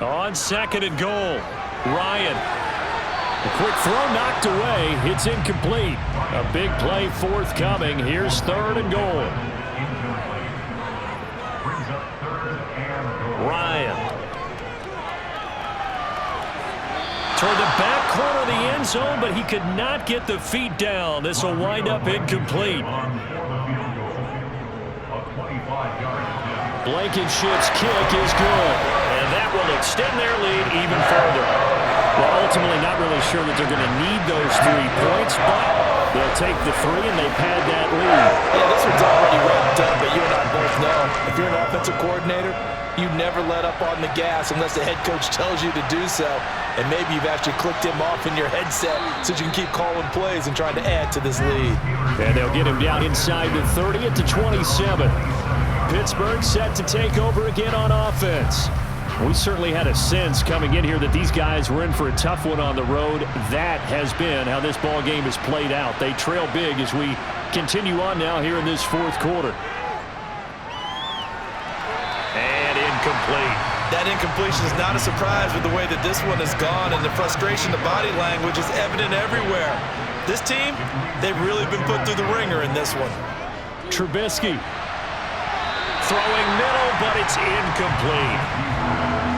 On 2nd and goal, Ryan. A quick throw knocked away. It's incomplete. A big play forthcoming. Here's 3rd and goal. Ryan. Toward the back corner of the end zone, but he could not get the feet down. This will wind up incomplete. Blankenship's kick is good. And that will extend their lead even further. Well, ultimately not really sure that they're going to need those 3 points, but they'll take the 3 and they pad that lead. Yeah, this one's already wrapped up, but you and I both know if you're an offensive coordinator, you never let up on the gas unless the head coach tells you to do so. And maybe you've actually clicked him off in your headset so you can keep calling plays and trying to add to this lead. And they'll get him down inside the 30 at the 27. Pittsburgh set to take over again on offense. We certainly had a sense coming in here that these guys were in for a tough one on the road. That has been how this ball game has played out. They trail big as we continue on now here in this 4th quarter. And incomplete. That incompletion is not a surprise with the way that this one has gone, and the frustration, the body language is evident everywhere. This team, they've really been put through the ringer in this one. Trubisky. Throwing middle, but it's incomplete.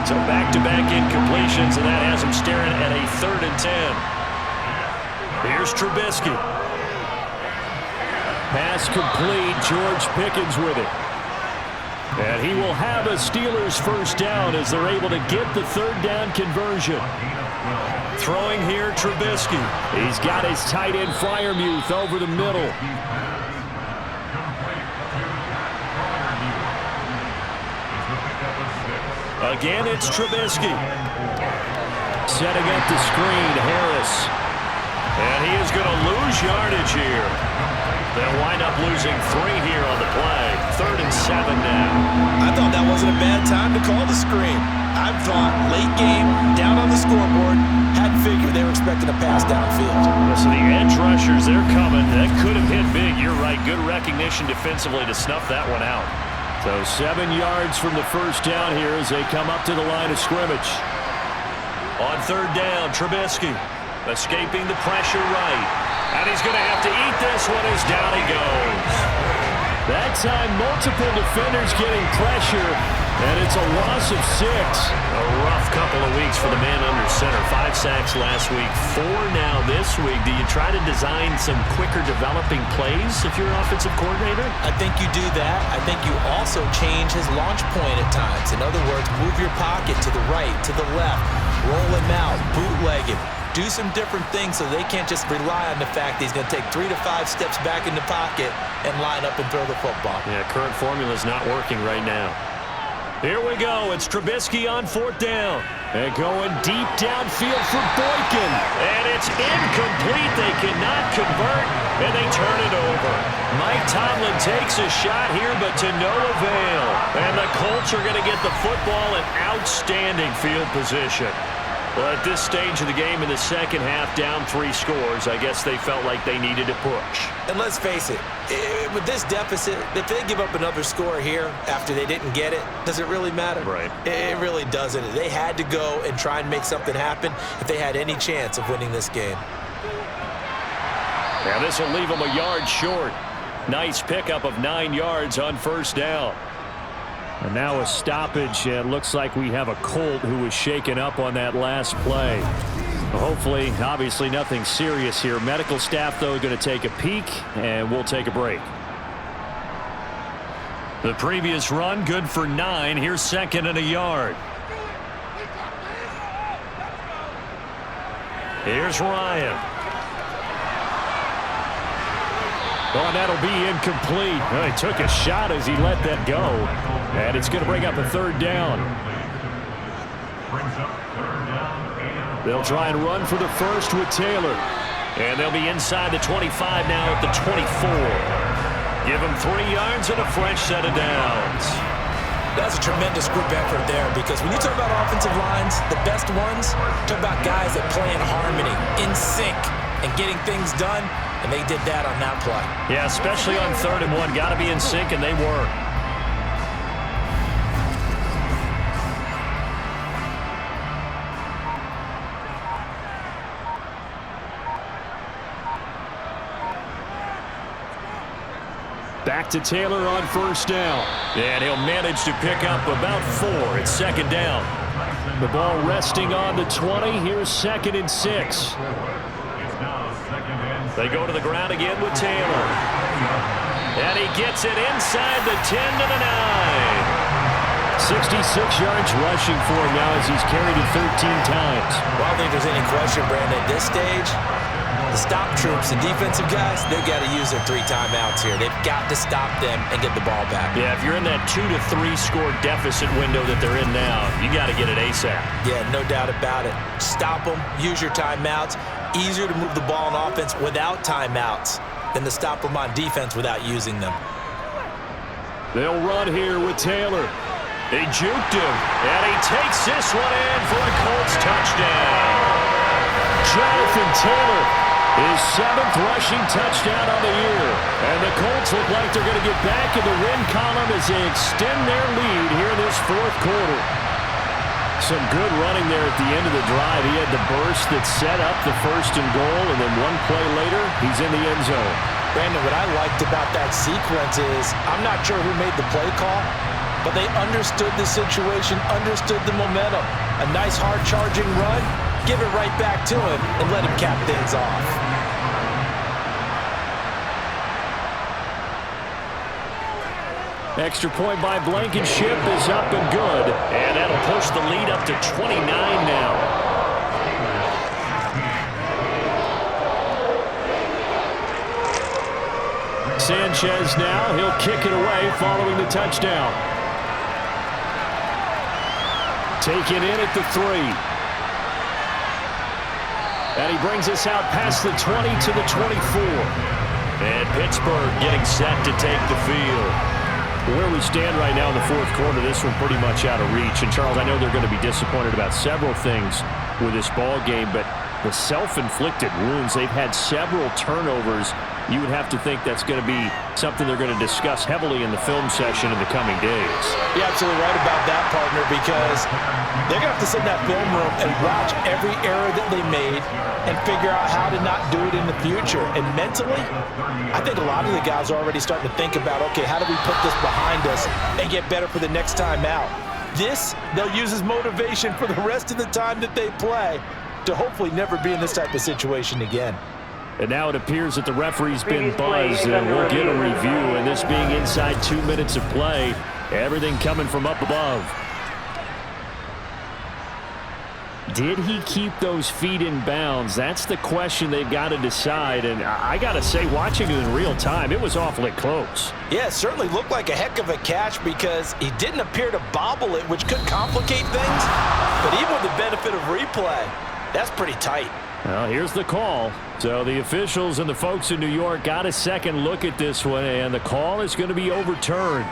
So back-to-back incompletions, and that has him staring at a 3rd and 10. Here's Trubisky. Pass complete. George Pickens with it. And he will have a Steelers 1st down as they're able to get the 3rd down conversion. Throwing here, Trubisky. He's got his tight end Freiermuth over the middle. Again, it's Trubisky. Setting up the screen, Harris. And he is going to lose yardage here. They'll wind up losing 3 here on the play. 3rd and 7 now. I thought that wasn't a bad time to call the screen. I thought late game, down on the scoreboard, hadn't figured they were expecting a pass downfield. So the edge rushers, they're coming. That could have hit big. You're right. Good recognition defensively to snuff that one out. So 7 yards from the first down here as they come up to the line of scrimmage. On 3rd down, Trubisky escaping the pressure right. And he's going to have to eat this one as down he goes. That time, multiple defenders getting pressure, and it's a loss of 6. A rough couple of weeks for the man under center. 5 sacks last week, 4 now this week. Do you try to design some quicker developing plays if you're an offensive coordinator? I think you do that. I think you also change his launch point at times. In other words, move your pocket to the right, to the left, roll him out, bootleg him. Do some different things so they can't just rely on the fact that he's going to take 3 to 5 steps back in the pocket and line up and throw the football. Yeah, current formula is not working right now. Here we go. It's Trubisky on 4th down. And going deep downfield for Boykin. And it's incomplete. They cannot convert, and they turn it over. Mike Tomlin takes a shot here, but to no avail. And the Colts are going to get the football in outstanding field position. Well, at this stage of the game in the second half, down 3 scores, I guess they felt like they needed to push. And let's face it, with this deficit, if they give up another score here after they didn't get it, does it really matter? Right. It really doesn't. They had to go and try and make something happen if they had any chance of winning this game. Now this will leave them a yard short. Nice pickup of 9 yards on 1st down. And now a stoppage. It looks like we have a Colt who was shaken up on that last play. Hopefully, obviously nothing serious here. Medical staff, though, going to take a peek, and we'll take a break. The previous run, good for 9. Here's 2nd and a yard. Here's Ryan. Oh, that'll be incomplete. Well, he took a shot as he let that go. And it's going to bring up a 3rd down. They'll try and run for the first with Taylor. And they'll be inside the 25 now at the 24. Give them 3 yards and a fresh set of downs. That's a tremendous group effort there, because when you talk about offensive lines, the best ones, talk about guys that play in harmony, in sync, and getting things done, and they did that on that play. Yeah, especially on 3rd and 1. Got to be in sync, and they were. Back to Taylor on 1st down. And he'll manage to pick up about 4. It's 2nd down. The ball resting on the 20. Here's 2nd and 6. They go to the ground again with Taylor. And he gets it inside the 10 to the 9. 66 yards rushing for him now as he's carried it 13 times. Well, I don't think there's any question, Brandon, at this stage, the stop troops and defensive guys, they've got to use their 3 timeouts here. They've got to stop them and get the ball back. Yeah, if you're in that 2 to 3 score deficit window that they're in now, you got to get it ASAP. Yeah, no doubt about it. Stop them, use your timeouts. Easier to move the ball on offense without timeouts than to stop them on defense without using them. They'll run here with Taylor. They juked him, and he takes this one in for a Colts touchdown. Jonathan Taylor, his 7th rushing touchdown on the year. And the Colts look like they're going to get back in the win column as they extend their lead here in this 4th quarter. Some good running there at the end of the drive. He had the burst that set up the 1st and goal, and then one play later, he's in the end zone. Brandon, what I liked about that sequence is, I'm not sure who made the play call, but they understood the situation, understood the momentum. A nice hard-charging run, give it right back to him, and let him cap things off. Extra point by Blankenship is up and good. And that'll push the lead up to 29 now. Sanchez now, he'll kick it away following the touchdown. Taken in at the 3. And he brings us out past the 20 to the 24. And Pittsburgh getting set to take the field. Where we stand right now in the fourth quarter, this one pretty much out of reach. And, Charles, I know they're going to be disappointed about several things with this ball game, but the self-inflicted wounds, they've had several turnovers. You would have to think that's going to be something they're going to discuss heavily in the film session in the coming days. You're absolutely right about that, partner, because they're going to have to sit in that film room and watch every error that they made and figure out how to not do it in the future. And mentally, I think a lot of the guys are already starting to think about, okay, how do we put this behind us and get better for the next time out? This, they'll use as motivation for the rest of the time that they play to hopefully never be in this type of situation again. And now it appears that the referee's been buzzed, and we'll get a review. And this being inside 2 minutes of play, everything coming from up above. Did he keep those feet in bounds? That's the question they've got to decide. And I got to say, watching it in real time, it was awfully close. Yeah, it certainly looked like a heck of a catch because he didn't appear to bobble it, which could complicate things. But even with the benefit of replay, that's pretty tight. Well, here's the call. So the officials and the folks in New York got a second look at this one, and the call is going to be overturned.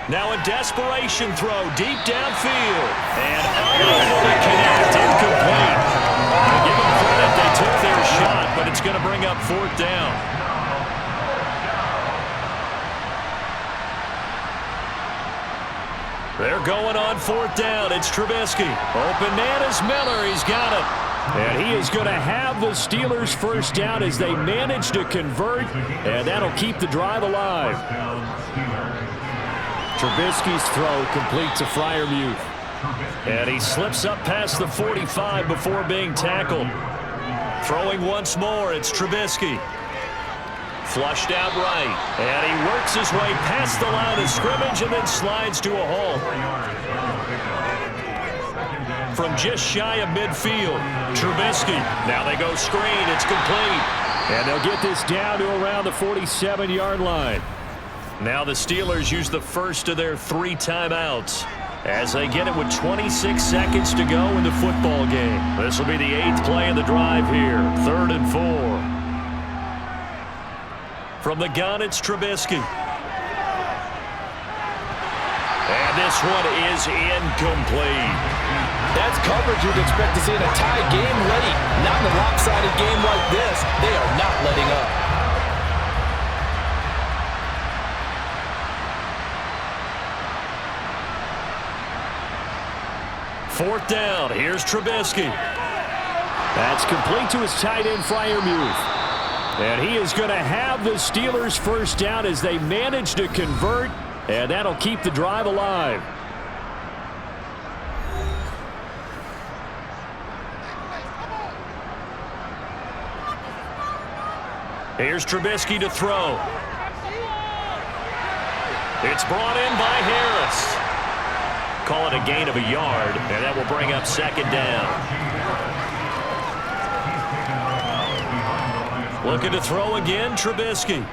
Now a desperation throw deep downfield. And unable to connect, incomplete. Give them credit, they took their shot, but it's going to bring up fourth down. They're going on fourth down. It's Trubisky. Open man is Miller. He's got it. And he is going to have the Steelers first down as they manage to convert, and that'll keep the drive alive. Trubisky's throw complete to Freiermuth. And he slips up past the 45 before being tackled. Throwing once more, it's Trubisky. Flushed out right. And he works his way past the line of scrimmage and then slides to a halt. From just shy of midfield, Trubisky. Now they go screen. It's complete. And they'll get this down to around the 47-yard line. Now the Steelers use the first of their 3 timeouts as they get it with 26 seconds to go in the football game. This will be the 8th play of the drive here. 3rd and 4. From the gun, it's Trubisky. And this one is incomplete. That's coverage you'd expect to see in a tie game late. Not in a lopsided game like this. They are not letting up. Fourth down. Here's Trubisky. That's complete to his tight end, Freiermuth. And he is going to have the Steelers first down as they manage to convert, and that'll keep the drive alive. Here's Trubisky to throw. It's brought in by Harris. Call it a gain of a yard, and that will bring up 2nd down. Looking to throw again, Trubisky.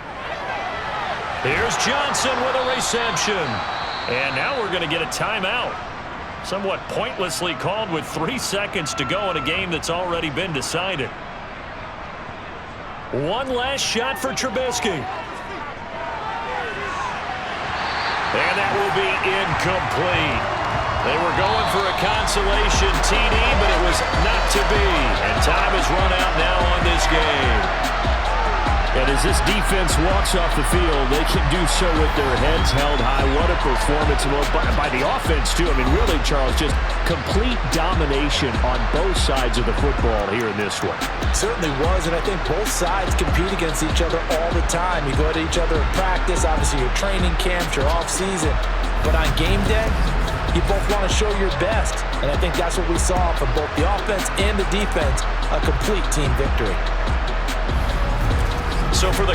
Here's Johnson with a reception. And now we're going to get a timeout. Somewhat pointlessly called with 3 seconds to go in a game that's already been decided. One last shot for Trubisky. And that will be incomplete. They were going for a consolation TD, but it was not to be. And time has run out now on this game. And as this defense walks off the field, they can do so with their heads held high. What a performance by the offense, too. I mean, really, Charles, just complete domination on both sides of the football here in this one. Certainly was, and I think both sides compete against each other all the time. You go to each other in practice, obviously your training camp, your off-season. But on game day, you both want to show your best. And I think that's what we saw from both the offense and the defense, a complete team victory. So for the